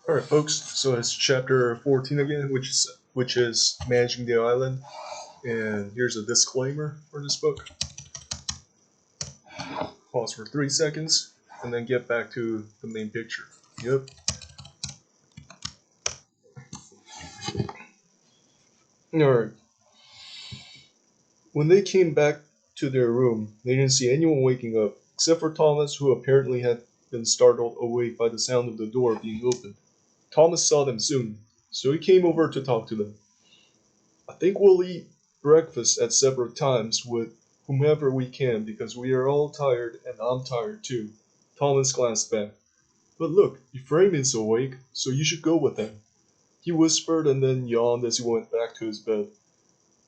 Alright folks, so it's chapter 14 again, which is managing the island. And here's a disclaimer for this book. Pause for 3 seconds and then get back to the main picture. Yep. Alright. When they came back to their room, they didn't see anyone waking up, except for Thomas, who apparently had been startled awake by the sound of the door being opened. Thomas saw them soon, so he came over to talk to them. I think we'll eat breakfast at separate times with whomever we can because we are all tired and I'm tired too. Thomas glanced back. But look, Ephraim is awake, so you should go with him. He whispered and then yawned as he went back to his bed.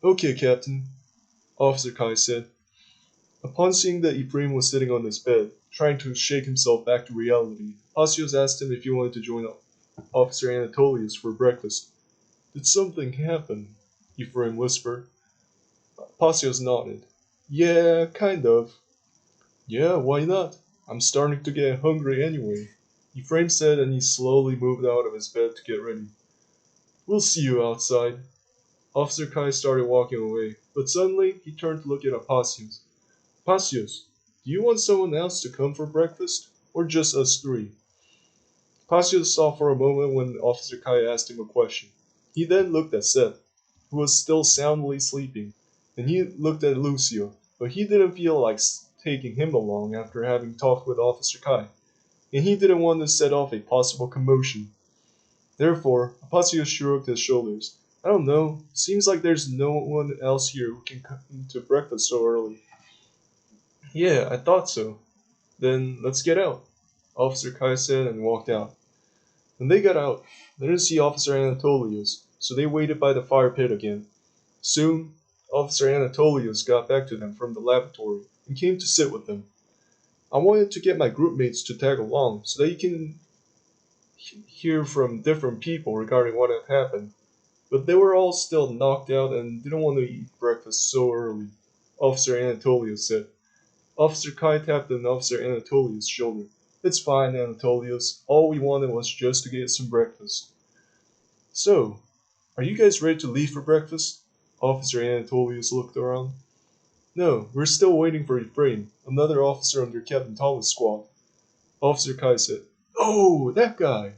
Okay, Captain, Officer Kai said. Upon seeing that Ephraim was sitting on his bed, trying to shake himself back to reality, Pasios asked him if he wanted to join Officer Anatolius for breakfast. Did something happen? Ephraim whispered. Pasios nodded. Yeah, kind of. Yeah, why not? I'm starting to get hungry anyway, Ephraim said, and he slowly moved out of his bed to get ready. We'll see you outside. Officer Kai started walking away, but suddenly he turned to look at Pasios. Pasios, do you want someone else to come for breakfast, or just us three? Pasios saw for a moment when Officer Kai asked him a question. He then looked at Seth, who was still soundly sleeping, and he looked at Lucio, but he didn't feel like taking him along after having talked with Officer Kai, and he didn't want to set off a possible commotion. Therefore, Pasios shrugged his shoulders. I don't know, seems like there's no one else here who can come to breakfast so early. Yeah, I thought so. Then let's get out, Officer Kai said and walked out. When they got out, they didn't see Officer Anatolius, so they waited by the fire pit again. Soon, Officer Anatolius got back to them from the lavatory and came to sit with them. I wanted to get my group mates to tag along so that you can hear from different people regarding what had happened, but they were all still knocked out and didn't want to eat breakfast so early, Officer Anatolius said. Officer Kai tapped on Officer Anatolius' shoulder. It's fine, Anatolius. All we wanted was just to get some breakfast. So, are you guys ready to leave for breakfast? Officer Anatolius looked around. No, we're still waiting for Ephraim, another officer under Captain Thomas' squad. Officer Kai said, Oh, that guy!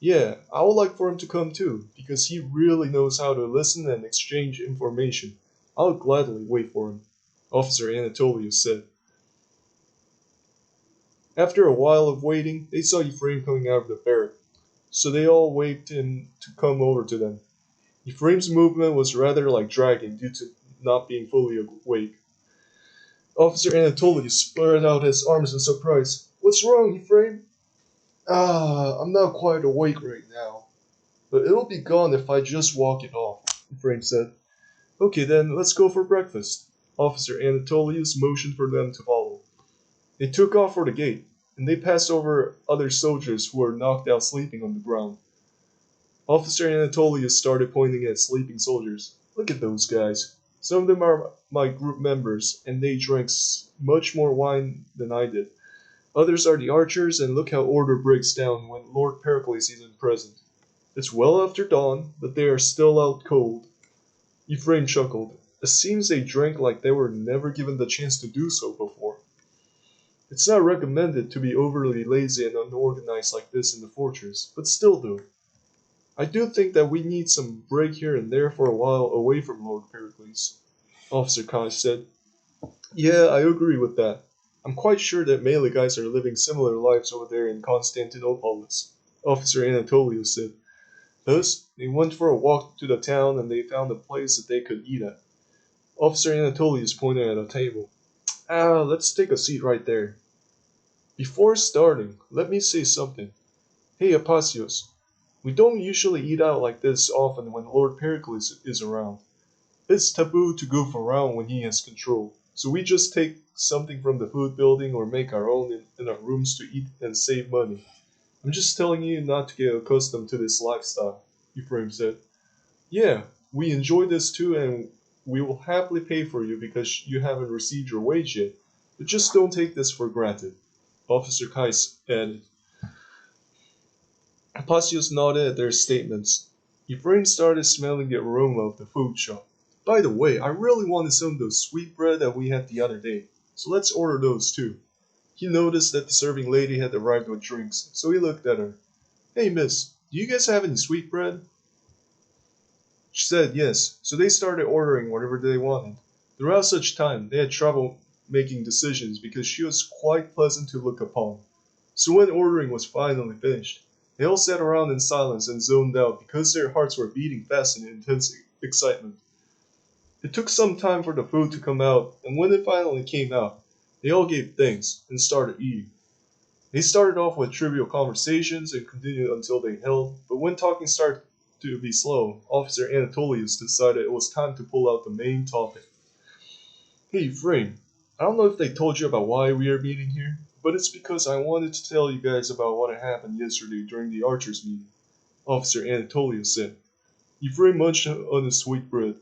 Yeah, I would like for him to come too, because he really knows how to listen and exchange information. I'll gladly wait for him, Officer Anatolius said. After a while of waiting, they saw Ephraim coming out of the barrack, so they all waved him to come over to them. Ephraim's movement was rather like dragging due to not being fully awake. Officer Anatolius spread out his arms in surprise. What's wrong, Ephraim? I'm not quite awake right now, but it'll be gone if I just walk it off, Ephraim said. Okay then, let's go for breakfast. Officer Anatolius motioned for them to follow. They took off for the gate, and they passed over other soldiers who were knocked out sleeping on the ground. Officer Anatolius started pointing at sleeping soldiers. Look at those guys. Some of them are my group members, and they drank much more wine than I did. Others are the archers, and look how order breaks down when Lord Pericles isn't present. It's well after dawn, but they are still out cold. Ephraim chuckled. It seems they drank like they were never given the chance to do so before. It's not recommended to be overly lazy and unorganized like this in the fortress, but still though. I do think that we need some break here and there for a while away from Lord Pericles, Officer Kai said. Yeah, I agree with that. I'm quite sure that Malay guys are living similar lives over there in Constantinopolis, Officer Anatolius said. Thus, they went for a walk to the town and they found a place that they could eat at. Officer Anatolius pointed at a table. Let's take a seat right there. Before starting, let me say something. Hey, Apasios, we don't usually eat out like this often when Lord Pericles is around. It's taboo to goof around when he has control, so we just take something from the food building or make our own in our rooms to eat and save money. I'm just telling you not to get accustomed to this lifestyle, Ephraim said. Yeah, we enjoy this too and we will happily pay for you because you haven't received your wage yet, but just don't take this for granted, Officer Kais added. Apostios nodded at their statements. Ephraim started smelling the aroma of the food shop. By the way, I really wanted some of those sweetbread that we had the other day, so let's order those too. He noticed that the serving lady had arrived with drinks, so he looked at her. Hey miss, do you guys have any sweetbread? She said yes, so they started ordering whatever they wanted. Throughout such time, they had trouble making decisions because she was quite pleasant to look upon. So when ordering was finally finished, they all sat around in silence and zoned out because their hearts were beating fast in intense excitement. It took some time for the food to come out, and when it finally came out, they all gave thanks and started eating. They started off with trivial conversations and continued until they held, but when talking started to be slow, Officer Anatolius decided it was time to pull out the main topic. Hey, Frame, I don't know if they told you about why we are meeting here, but it's because I wanted to tell you guys about what happened yesterday during the Archers meeting, Officer Anatolius said. Ephraim munched on his sweet bread.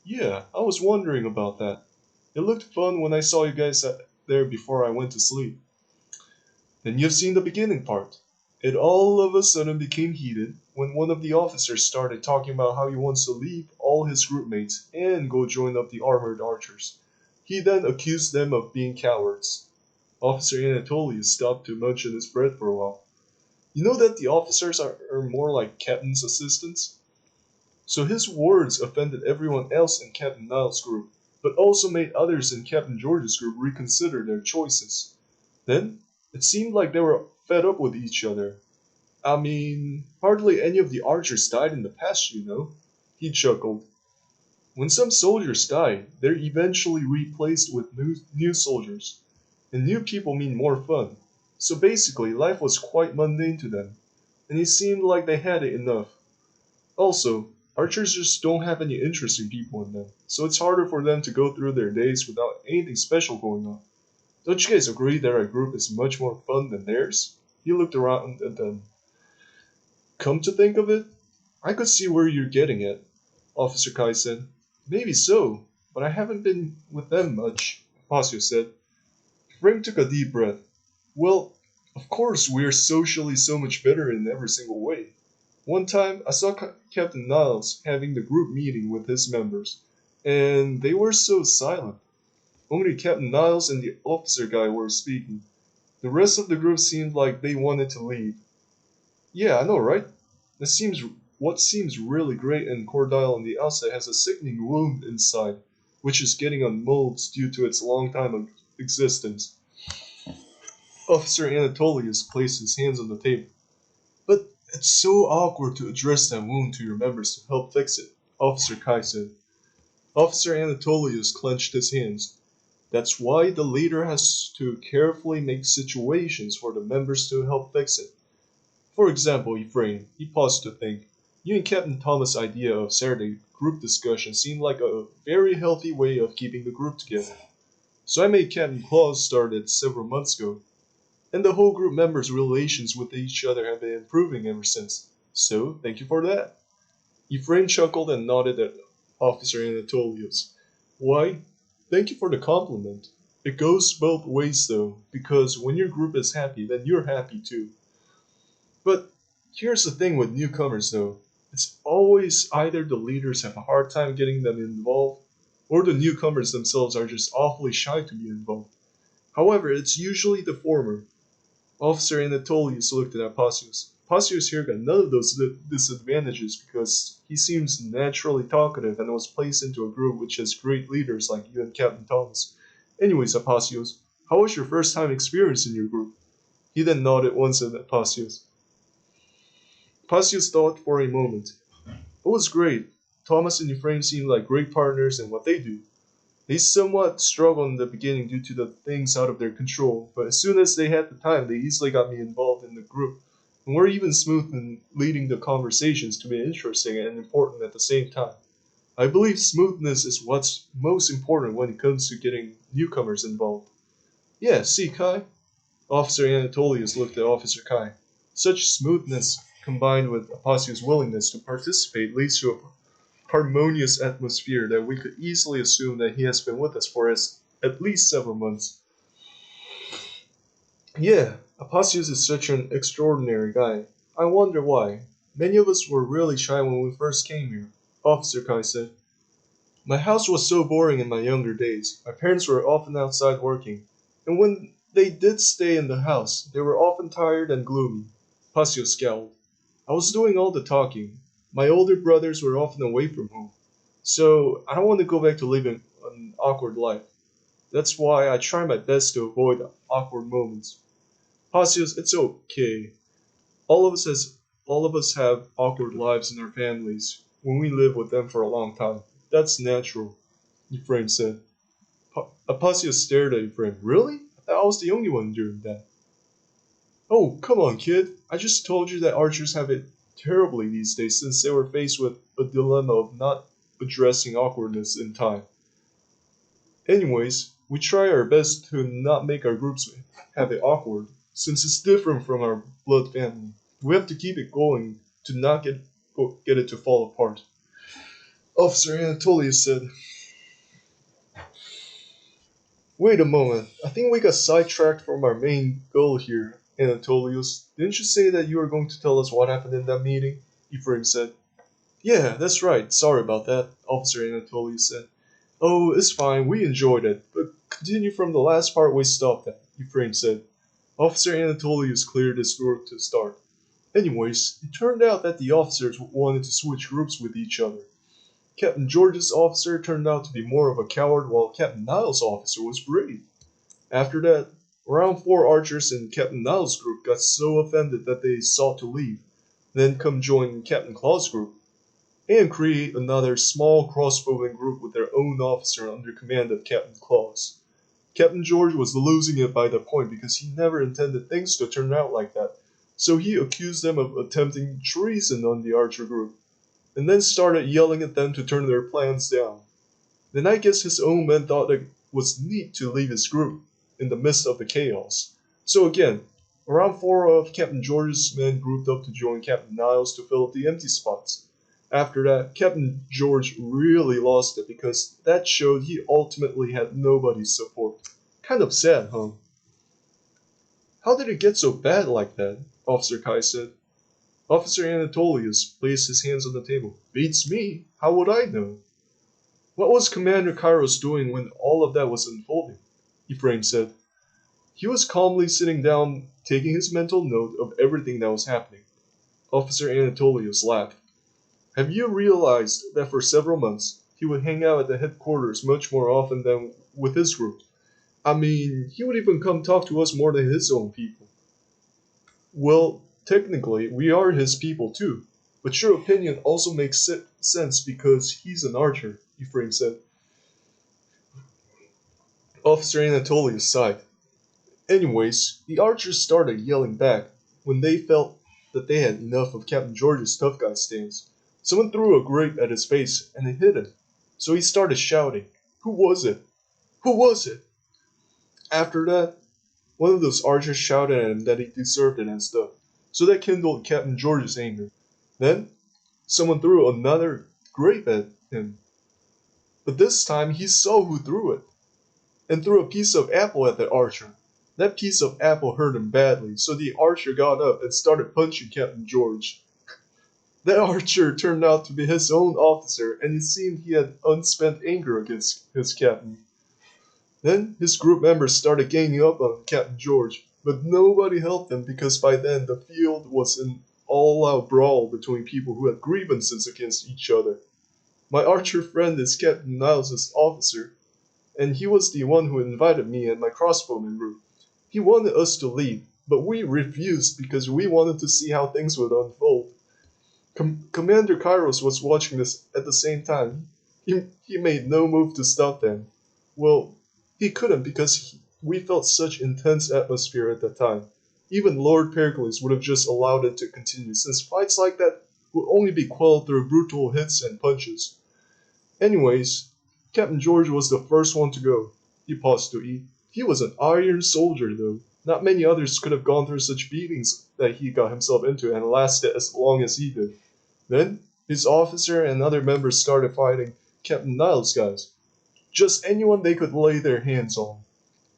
Yeah, I was wondering about that. It looked fun when I saw you guys there before I went to sleep. Then you've seen the beginning part. It all of a sudden became heated when one of the officers started talking about how he wants to leave all his group mates and go join up the armored archers. He then accused them of being cowards. Officer Anatolius stopped to munch on his bread for a while. You know that the officers are more like Captain's assistants? So his words offended everyone else in Captain Niles' group, but also made others in Captain George's group reconsider their choices. Then, it seemed like they were fed up with each other. I mean, hardly any of the archers died in the past, you know. He chuckled. When some soldiers die, they're eventually replaced with new soldiers. And new people mean more fun. So basically, life was quite mundane to them. And it seemed like they had it enough. Also, archers just don't have any interesting people in them, so it's harder for them to go through their days without anything special going on. Don't you guys agree that our group is much more fun than theirs? He looked around at them. Come to think of it, I could see where you're getting at, Officer Kai said. Maybe so, but I haven't been with them much, Pasio said. Frank took a deep breath. Well, of course we're socially so much better in every single way. One time I saw Captain Niles having the group meeting with his members, and they were so silent. Only Captain Niles and the officer guy were speaking. The rest of the group seemed like they wanted to leave. Yeah, I know, right? What seems really great in Cordile on the outside has a sickening wound inside, which is getting on molds due to its long time of existence. Officer Anatolius placed his hands on the table. But it's so awkward to address that wound to your members to help fix it, Officer Kai said. Officer Anatolius clenched his hands. That's why the leader has to carefully make situations for the members to help fix it. For example, Ephraim, he paused to think. You and Captain Thomas' idea of Saturday group discussion seemed like a very healthy way of keeping the group together. So I made Captain Claus start it several months ago. And the whole group members' relations with each other have been improving ever since. So, thank you for that. Ephraim chuckled and nodded at Officer Anatolius. Why, thank you for the compliment. It goes both ways though, because when your group is happy, then you're happy too. But here's the thing with newcomers though. It's always either the leaders have a hard time getting them involved, or the newcomers themselves are just awfully shy to be involved. However, it's usually the former. Officer Anatolius looked at Apostius. Apostius here got none of those disadvantages because he seems naturally talkative and was placed into a group which has great leaders like you and Captain Thomas. Anyways, Apostius, how was your first time experience in your group? He then nodded once at Apostius. Apostius thought for a moment. It was great. Thomas and Ephraim seemed like great partners in what they do. They somewhat struggled in the beginning due to the things out of their control, but as soon as they had the time, they easily got me involved in the group, and were even smooth in leading the conversations to be interesting and important at the same time. I believe smoothness is what's most important when it comes to getting newcomers involved. Yeah, see, Kai? Officer Anatolius looked at Officer Kai. Such smoothness, combined with Apostius' willingness to participate, leads to a harmonious atmosphere that we could easily assume that he has been with us for at least several months. Yeah, Apostius is such an extraordinary guy. I wonder why. Many of us were really shy when we first came here, Officer Kai said. My house was so boring in my younger days. My parents were often outside working, and when they did stay in the house, they were often tired and gloomy. Pasio scowled. I was doing all the talking. My older brothers were often away from home, so I don't want to go back to living an awkward life. That's why I try my best to avoid awkward moments. Pasios, it's okay. All of us has all of us have awkward lives in our families when we live with them for a long time. That's natural, Ephraim said. Apacio stared at Ephraim. Really? I thought I was the only one doing that. Oh, come on, kid. I just told you that archers have it terribly these days since they were faced with a dilemma of not addressing awkwardness in time. Anyways, we try our best to not make our groups have it awkward, since it's different from our blood family. We have to keep it going to not get it to fall apart. Officer Anatolius said, Wait a moment, I think we got sidetracked from our main goal here, Anatolius. Didn't you say that you were going to tell us what happened in that meeting? Ephraim said. Yeah, that's right. Sorry about that, Officer Anatolius said. Oh, it's fine, we enjoyed it, but continue from the last part we stopped at, Ephraim said. Officer Anatolius cleared his throat to start. Anyways, it turned out that the officers wanted to switch groups with each other. Captain George's officer turned out to be more of a coward, while Captain Niles' officer was brave. After that, around 4 archers in Captain Niles' group got so offended that they sought to leave, then come join Captain Claw's group, and create another small crossbowing group with their own officer under command of Captain Claus. Captain George was losing it by that point because he never intended things to turn out like that, so he accused them of attempting treason on the archer group, and then started yelling at them to turn their plans down. Then I guess his own men thought it was neat to leave his group in the midst of the chaos. So again, around 4 of Captain George's men grouped up to join Captain Niles to fill up the empty spots. After that, Captain George really lost it because that showed he ultimately had nobody's support. Kind of sad, huh? How did it get so bad like that? Officer Kai said. Officer Anatolius placed his hands on the table. Beats me. How would I know? What was Commander Kairos doing when all of that was unfolding? Ephraim said. He was calmly sitting down, taking his mental note of everything that was happening. Officer Anatolius laughed. Have you realized that for several months he would hang out at the headquarters much more often than with his group? I mean, he would even come talk to us more than his own people. Well, technically, we are his people too, but your opinion also makes sense because he's an archer, Ephraim said. Officer Anatolius sighed. Anyways, the archers started yelling back when they felt that they had enough of Captain George's tough guy stance. Someone threw a grape at his face and it hit him, so he started shouting, Who was it? Who was it? After that, one of those archers shouted at him that he deserved it and stuff, so that kindled Captain George's anger. Then, someone threw another grape at him, but this time he saw who threw it, and threw a piece of apple at the archer. That piece of apple hurt him badly, so the archer got up and started punching Captain George. That archer turned out to be his own officer, and it seemed he had unspent anger against his captain. Then his group members started ganging up on Captain George, but nobody helped him because by then the field was an all-out brawl between people who had grievances against each other. My archer friend is Captain Niles' officer, and he was the one who invited me and my crossbowman group. He wanted us to leave, but we refused because we wanted to see how things would unfold. Commander Kairos was watching this at the same time. He made no move to stop them. Well, he couldn't because we felt such intense atmosphere at that time. Even Lord Pericles would have just allowed it to continue, since fights like that would only be quelled through brutal hits and punches. Anyways, Captain George was the first one to go. He paused to eat. He was an iron soldier, though. Not many others could have gone through such beatings that he got himself into and lasted as long as he did. Then, his officer and other members started fighting Captain Niles' guys. Just anyone they could lay their hands on.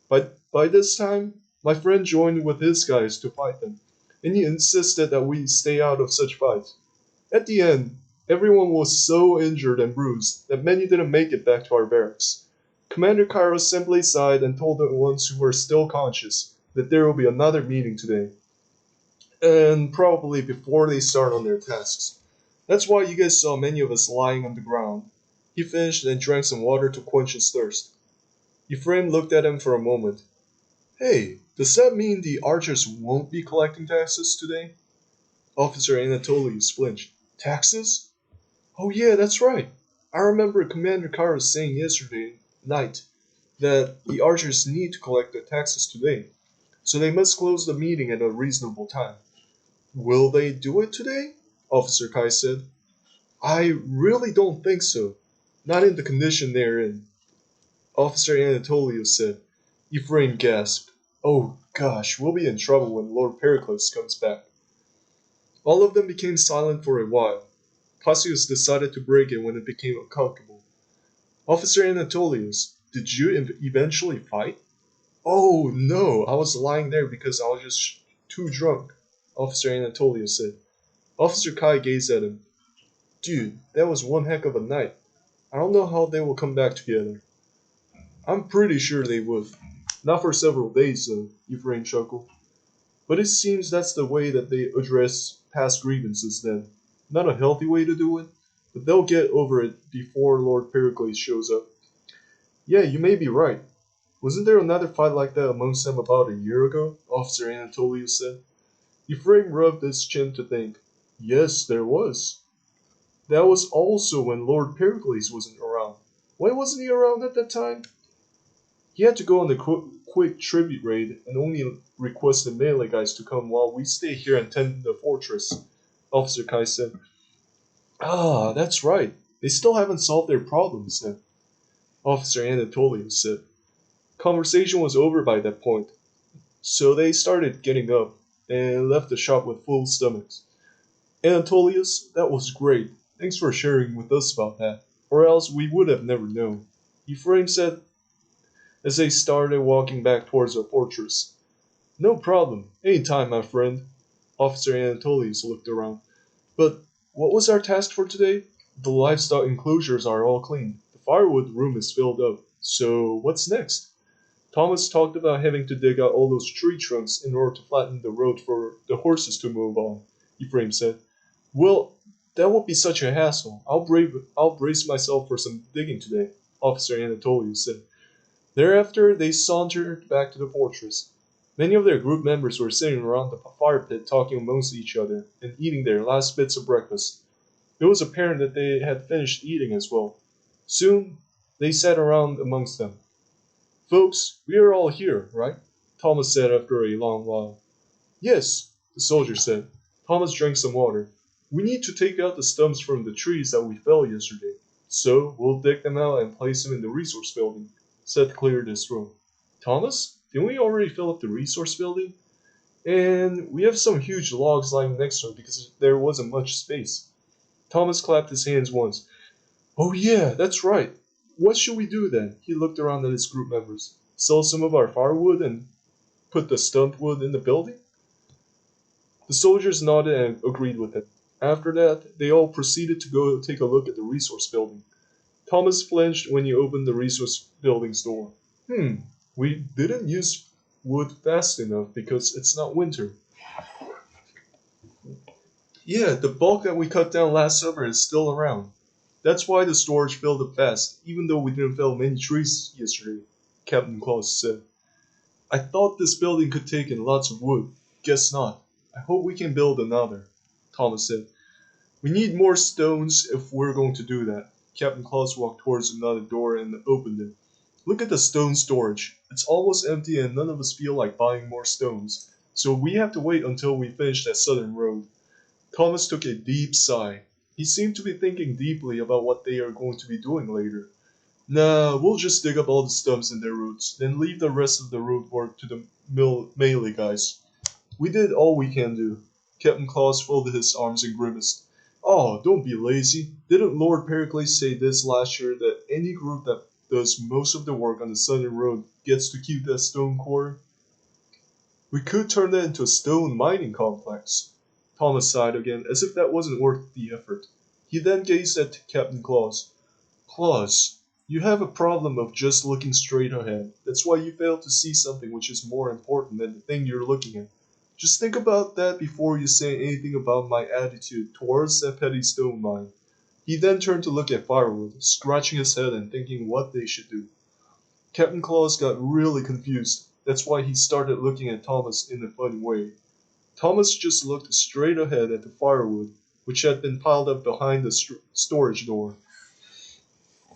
By this time, my friend joined with his guys to fight them, and he insisted that we stay out of such fights. At the end, everyone was so injured and bruised that many didn't make it back to our barracks. Commander Cairo simply sighed and told the ones who were still conscious that there will be another meeting today, and probably before they start on their tasks. That's why you guys saw many of us lying on the ground. He finished and drank some water to quench his thirst. Ephraim looked at him for a moment. Hey, does that mean the archers won't be collecting taxes today? Officer Anatolius flinched. Taxes? Oh yeah, that's right. I remember Commander Kara saying yesterday night that the archers need to collect their taxes today, so they must close the meeting at a reasonable time. Will they do it today? Officer Kai said. I really don't think so. Not in the condition they're in. Officer Anatolius said. Ephraim gasped. Oh gosh, we'll be in trouble when Lord Pericles comes back. All of them became silent for a while. Cassius decided to break it when it became uncomfortable. Officer Anatolius, did you eventually fight? Oh no, I was lying there because I was just too drunk, Officer Anatolius said. Officer Kai gazed at him. Dude, that was one heck of a night. I don't know how they will come back together. I'm pretty sure they would. Not for several days, though, Ephraim chuckled. But it seems that's the way that they address past grievances then. Not a healthy way to do it, but they'll get over it before Lord Pericles shows up. Yeah, you may be right. Wasn't there another fight like that amongst them about a year ago? Officer Anatolius said. Ephraim rubbed his chin to think. Yes, there was. That was also when Lord Pericles wasn't around. Why wasn't he around at that time? He had to go on the quick tribute raid and only requested melee guys to come while we stay here and tend the fortress, Officer Kai said. Ah, that's right. They still haven't solved their problems then, Officer Anatolius said. Conversation was over by that point, so they started getting up and left the shop with full stomachs. Anatolius, that was great. Thanks for sharing with us about that, or else we would have never known, Ephraim said as they started walking back towards the fortress. No problem. Any time, my friend. Officer Anatolius looked around. But what was our task for today? The livestock enclosures are all cleaned. The firewood room is filled up. So what's next? Thomas talked about having to dig out all those tree trunks in order to flatten the road for the horses to move on, Ephraim said. Well, that would be such a hassle. I'll brace myself for some digging today, Officer Anatolius said. Thereafter, they sauntered back to the fortress. Many of their group members were sitting around the fire pit talking amongst each other and eating their last bits of breakfast. It was apparent that they had finished eating as well. Soon, they sat around amongst them. Folks, we are all here, right? Thomas said after a long while. Yes, the soldier said. Thomas drank some water. We need to take out the stumps from the trees that we fell yesterday. So, we'll dig them out and place them in the resource building. Seth cleared his throat. Thomas, didn't we already fill up the resource building? And we have some huge logs lying next to it because there wasn't much space. Thomas clapped his hands once. Oh yeah, that's right. What should we do then? He looked around at his group members. Sell some of our firewood and put the stump wood in the building? The soldiers nodded and agreed with him. After that, they all proceeded to go take a look at the resource building. Thomas flinched when he opened the resource building's door. We didn't use wood fast enough because it's not winter. Yeah, the bulk that we cut down last summer is still around. That's why the storage filled up fast, even though we didn't fell many trees yesterday, Captain Claus said. I thought this building could take in lots of wood. Guess not. I hope we can build another, Thomas said. We need more stones if we're going to do that. Captain Claus walked towards another door and opened it. Look at the stone storage. It's almost empty and none of us feel like buying more stones. So we have to wait until we finish that southern road. Thomas took a deep sigh. He seemed to be thinking deeply about what they are going to be doing later. Nah, we'll just dig up all the stumps and their roots, then leave the rest of the road work to the melee guys. We did all we can do. Captain Claus folded his arms and grimaced. Oh, don't be lazy. Didn't Lord Pericles say this last year that any group that does most of the work on the southern road gets to keep that stone quarry? We could turn that into a stone mining complex. Thomas sighed again, as if that wasn't worth the effort. He then gazed at Captain Claus. Claus, you have a problem of just looking straight ahead. That's why you fail to see something which is more important than the thing you're looking at. Just think about that before you say anything about my attitude towards that petty stone mine. He then turned to look at Firewood, scratching his head and thinking what they should do. Captain Claus got really confused. That's why he started looking at Thomas in a funny way. Thomas just looked straight ahead at the firewood, which had been piled up behind the storage door.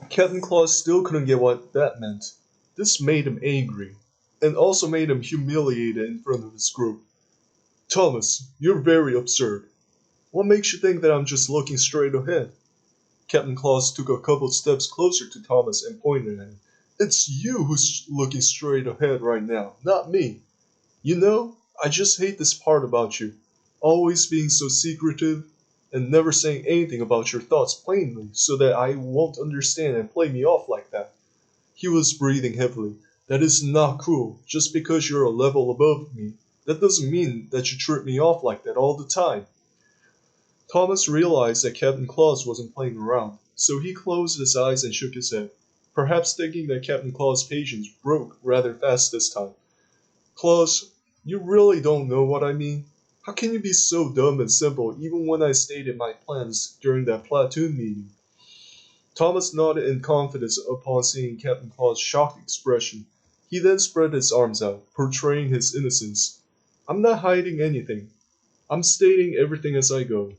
Captain Claus still couldn't get what that meant. This made him angry, and also made him humiliated in front of his group. Thomas, you're very absurd. What makes you think that I'm just looking straight ahead? Captain Claus took a couple steps closer to Thomas and pointed at him. It's you who's looking straight ahead right now, not me. You know, I just hate this part about you. Always being so secretive and never saying anything about your thoughts plainly so that I won't understand and play me off like that. He was breathing heavily. That is not cool. Just because you're a level above me, that doesn't mean that you trip me off like that all the time. Thomas realized that Captain Claus wasn't playing around, so he closed his eyes and shook his head, perhaps thinking that Captain Claus' patience broke rather fast this time. Claus, you really don't know what I mean? How can you be so dumb and simple even when I stated my plans during that platoon meeting? Thomas nodded in confidence upon seeing Captain Claus' shocked expression. He then spread his arms out, portraying his innocence. I'm not hiding anything. I'm stating everything as I go.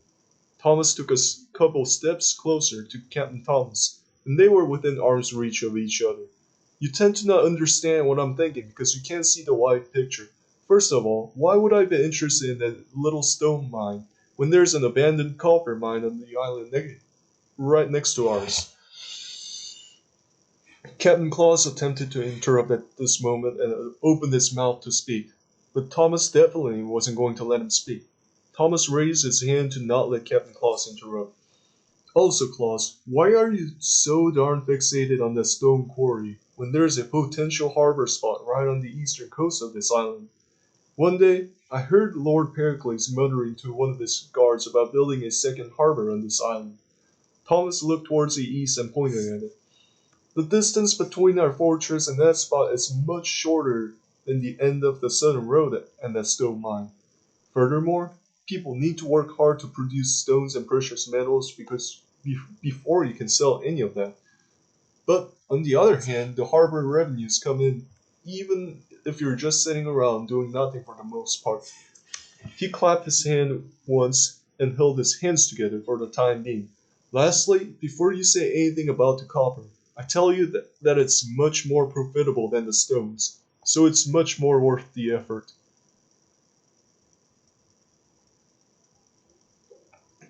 Thomas took a couple steps closer to Captain Thomas, and they were within arm's reach of each other. You tend to not understand what I'm thinking because you can't see the wide picture. First of all, why would I be interested in that little stone mine when there's an abandoned copper mine on the island right next to ours? Captain Claus attempted to interrupt at this moment and opened his mouth to speak, but Thomas definitely wasn't going to let him speak. Thomas raised his hand to not let Captain Claus interrupt. Also, Claus, why are you so darn fixated on the stone quarry when there's a potential harbor spot right on the eastern coast of this island? One day, I heard Lord Pericles muttering to one of his guards about building a second harbor on this island. Thomas looked towards the east and pointed at it. The distance between our fortress and that spot is much shorter than the end of the southern road and that stone mine. Furthermore, people need to work hard to produce stones and precious metals because before you can sell any of that. But on the other hand, the harbor revenues come in even if you're just sitting around doing nothing for the most part. He clapped his hand once and held his hands together for the time being. Lastly, before you say anything about the copper, I tell you that it's much more profitable than the stones, so it's much more worth the effort.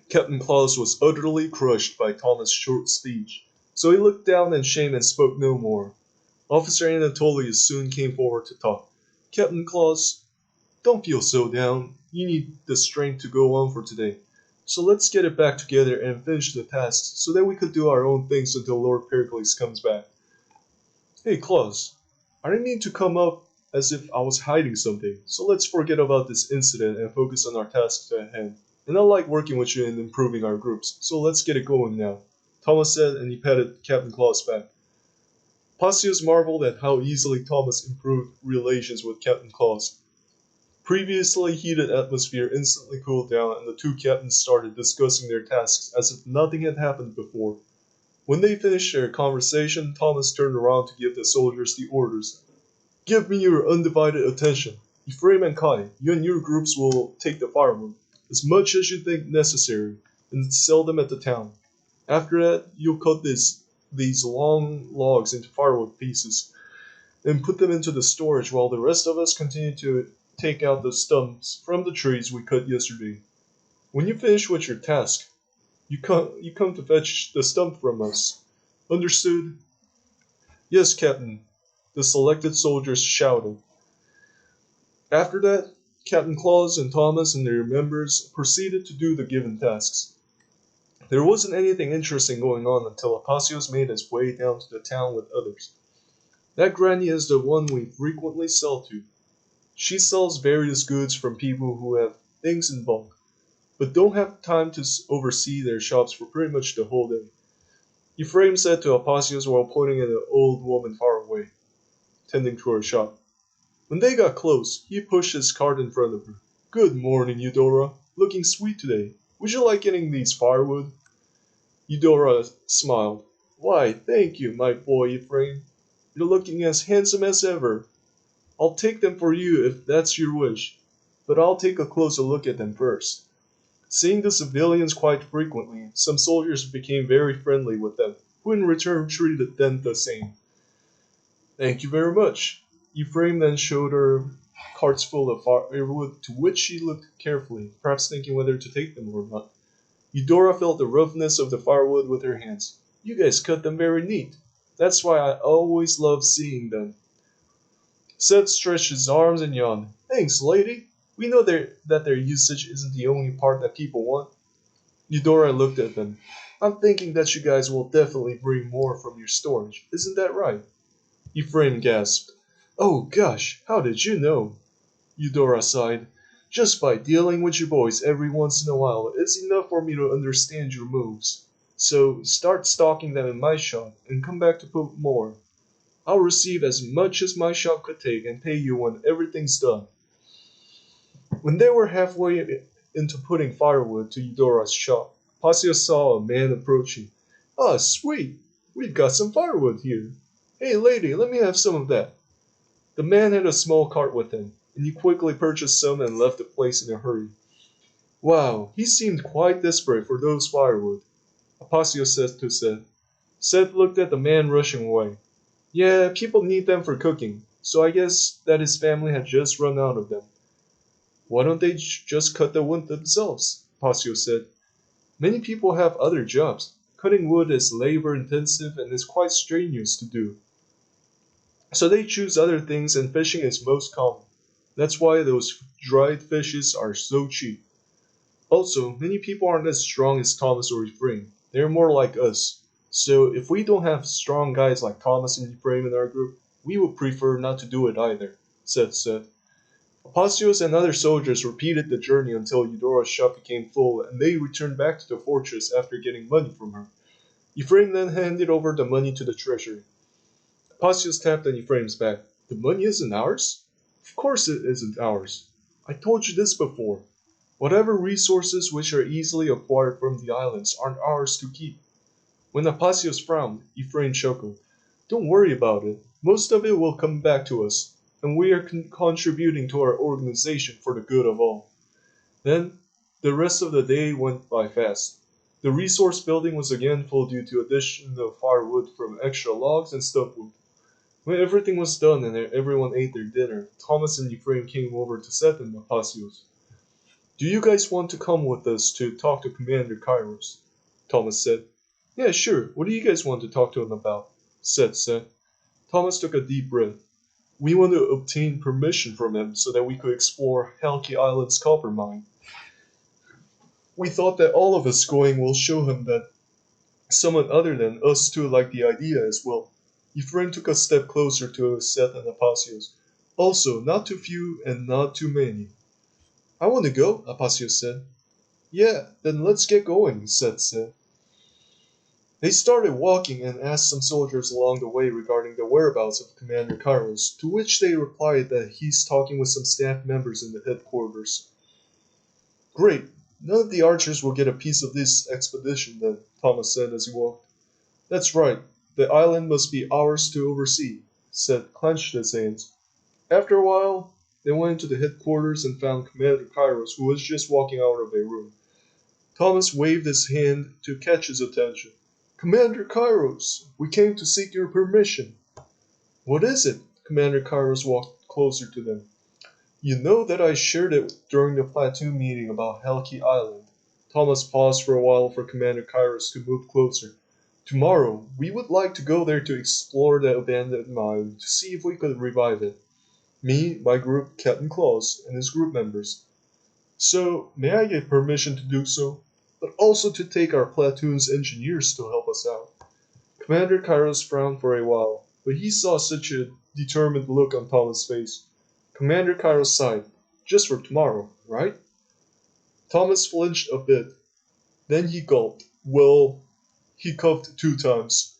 Captain Claus was utterly crushed by Thomas' short speech, so he looked down in shame and spoke no more. Officer Anatolius soon came forward to talk. Captain Claus, don't feel so down. You need the strength to go on for today. So let's get it back together and finish the tasks so that we could do our own things until Lord Pericles comes back. Hey Claus, I didn't mean to come up as if I was hiding something, so let's forget about this incident and focus on our tasks at hand. And I like working with you and improving our groups, so let's get it going now, Thomas said, and he patted Captain Claus back. Passius marveled at how easily Thomas improved relations with Captain Claus. Previously heated atmosphere instantly cooled down and the two captains started discussing their tasks as if nothing had happened before. When they finished their conversation, Thomas turned around to give the soldiers the orders. Give me your undivided attention. Ephraim and Kai, you and your groups will take the firewood, as much as you think necessary, and sell them at the town. After that, you'll cut these long logs into firewood pieces, and put them into the storage while the rest of us continue to take out the stumps from the trees we cut yesterday. When you finish with your task, you come to fetch the stump from us. Understood? Yes, Captain, the selected soldiers shouted. After that, Captain Claus and Thomas and their members proceeded to do the given tasks. There wasn't anything interesting going on until Apacios made his way down to the town with others. That granny is the one we frequently sell to. She sells various goods from people who have things in bulk, but don't have time to oversee their shops for pretty much the whole day. Ephraim said to Apacios while pointing at an old woman far away, tending to her shop. When they got close, he pushed his cart in front of her. Good morning, Eudora. Looking sweet today. Would you like getting these firewood? Eudora smiled. Why, thank you, my boy Ephraim. You're looking as handsome as ever. I'll take them for you if that's your wish, but I'll take a closer look at them first. Seeing the civilians quite frequently, some soldiers became very friendly with them, who in return treated them the same. Thank you very much. Ephraim then showed her carts full of firewood, to which she looked carefully, perhaps thinking whether to take them or not. Eudora felt the roughness of the firewood with her hands. You guys cut them very neat. That's why I always love seeing them. Seth stretched his arms and yawned. Thanks, lady. We know that their usage isn't the only part that people want. Eudora looked at them. I'm thinking that you guys will definitely bring more from your storage. Isn't that right? Ephraim gasped. Oh gosh, how did you know? Eudora sighed. Just by dealing with you boys every once in a while, it's enough for me to understand your moves. So start stocking them in my shop and come back to put more. I'll receive as much as my shop could take and pay you when everything's done. When they were halfway into putting firewood to Eudora's shop, Passios saw a man approaching. Ah, sweet! We've got some firewood here. Hey, lady, let me have some of that. The man had a small cart with him, and he quickly purchased some and left the place in a hurry. Wow, he seemed quite desperate for those firewood, Apacios said to Seth. Seth looked at the man rushing away. Yeah, people need them for cooking, so I guess that his family had just run out of them. Why don't they just cut the wood themselves? Apacios said. Many people have other jobs. Cutting wood is labor intensive and is quite strenuous to do. So they choose other things and fishing is most common. That's why those dried fishes are so cheap. Also, many people aren't as strong as Thomas or Ephraim. They're more like us. So if we don't have strong guys like Thomas and Ephraim in our group, we would prefer not to do it either, Seth said. Apacios and other soldiers repeated the journey until Eudora's shop became full and they returned back to the fortress after getting money from her. Ephraim then handed over the money to the treasury. Apacios tapped on Ephraim's back. The money isn't ours? Of course it isn't ours. I told you this before. Whatever resources which are easily acquired from the islands aren't ours to keep. When Apacios frowned, Ephraim chuckled. Don't worry about it. Most of it will come back to us, and we are contributing to our organization for the good of all. Then, the rest of the day went by fast. The resource building was again full due to addition of firewood from extra logs and stuffwood. When everything was done and everyone ate their dinner, Thomas and Ephraim came over to Seth and Apacios. Do you guys want to come with us to talk to Commander Kairos? Thomas said. Yeah, sure. What do you guys want to talk to him about? Seth said. Thomas took a deep breath. We want to obtain permission from him so that we could explore Halki Island's copper mine. We thought that all of us going will show him that someone other than us two liked the idea as well. Ephraim took a step closer to Seth and Apacios. Also, not too few and not too many. I want to go, Apacios said. Yeah, then let's get going, Seth said. They started walking and asked some soldiers along the way regarding the whereabouts of Commander Kairos, to which they replied that he's talking with some staff members in the headquarters. Great, none of the archers will get a piece of this expedition then, Thomas said as he walked. That's right, the island must be ours to oversee, Seth clenched his hands. After a while, they went into the headquarters and found Commander Kairos, who was just walking out of a room. Thomas waved his hand to catch his attention. Commander Kairos, we came to seek your permission. What is it? Commander Kairos walked closer to them. You know that I shared it during the platoon meeting about Halki Island. Thomas paused for a while for Commander Kairos to move closer. Tomorrow, we would like to go there to explore the abandoned mine to see if we could revive it. Me, my group, Captain Claus, and his group members. So, may I get permission to do so? But also to take our platoon's engineers to help us out. Commander Kairos frowned for a while, but he saw such a determined look on Thomas' face. Commander Cairo sighed. Just for tomorrow, right? Thomas flinched a bit. Then he gulped. Well, he coughed 2 times.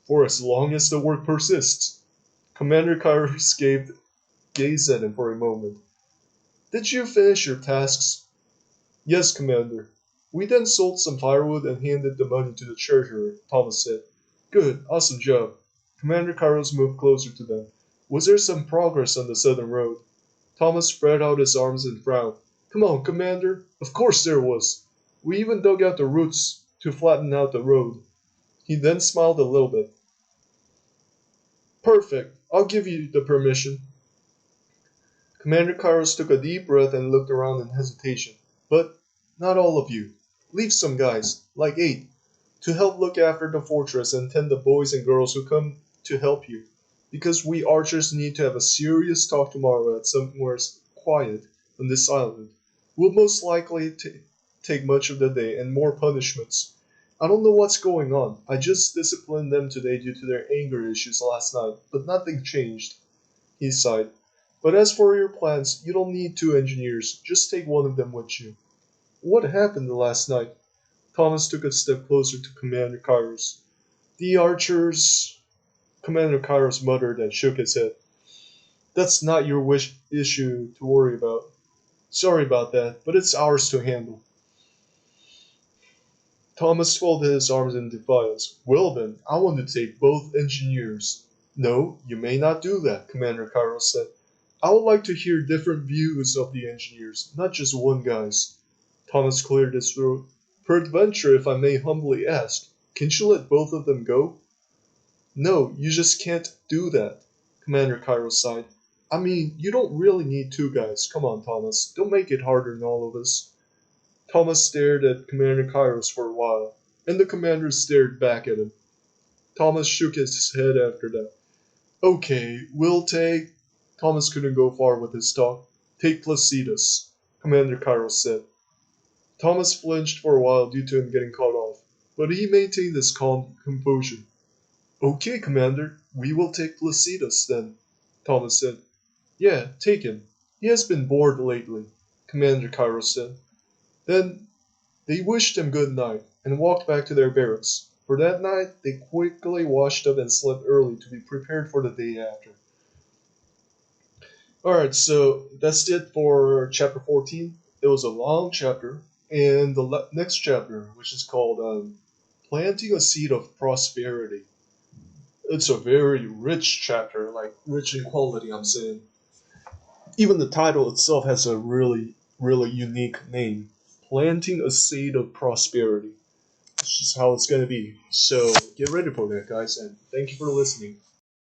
For as long as the work persists. Commander Kairos gazed at him for a moment. Did you finish your tasks? Yes, Commander. We then sold some firewood and handed the money to the treasurer, Thomas said. Good, awesome job. Commander Kairos moved closer to them. Was there some progress on the southern road? Thomas spread out his arms and frowned. Come on, Commander. Of course there was. We even dug out the roots to flatten out the road. He then smiled a little bit. Perfect. I'll give you the permission. Commander Kairos took a deep breath and looked around in hesitation. But not all of you. Leave some guys, like 8, to help look after the fortress and tend the boys and girls who come to help you. Because we archers need to have a serious talk tomorrow at somewhere quiet on this island. We'll most likely take much of the day and more punishments. I don't know what's going on. I just disciplined them today due to their anger issues last night, but nothing changed. He sighed. But as for your plans, you don't need 2 engineers. Just take one of them with you. What happened last night? Thomas took a step closer to Commander Kairos. The archers. Commander Kairos muttered and shook his head. That's not your issue to worry about. Sorry about that, but it's ours to handle. Thomas folded his arms in defiance. Well then, I want to take both engineers. No, you may not do that, Commander Kairos said. I would like to hear different views of the engineers, not just one guy's. Thomas cleared his throat. Peradventure, if I may humbly ask, can't you let both of them go? No, you just can't do that, Commander Kairos sighed. I mean, you don't really need 2 guys. Come on, Thomas. Don't make it harder on all of us. Thomas stared at Commander Kairos for a while, and the commander stared back at him. Thomas shook his head after that. Okay, we'll take... Thomas couldn't go far with his talk. Take Placidus, Commander Kairos said. Thomas flinched for a while due to him getting cut off, but he maintained his calm composure. Okay, Commander, we will take Placidus then, Thomas said. Yeah, take him. He has been bored lately, Commander Kairos said. Then they wished him good night and walked back to their barracks. For that night, they quickly washed up and slept early to be prepared for the day after. Alright, so that's it for chapter 14. It was a long chapter, and the next chapter, which is called Planting a Seed of Prosperity. It's a very rich chapter, like rich in quality, I'm saying. Even the title itself has a really, really unique name. Planting a Seed of Prosperity. It's just how it's going to be. So get ready for that, guys, and thank you for listening.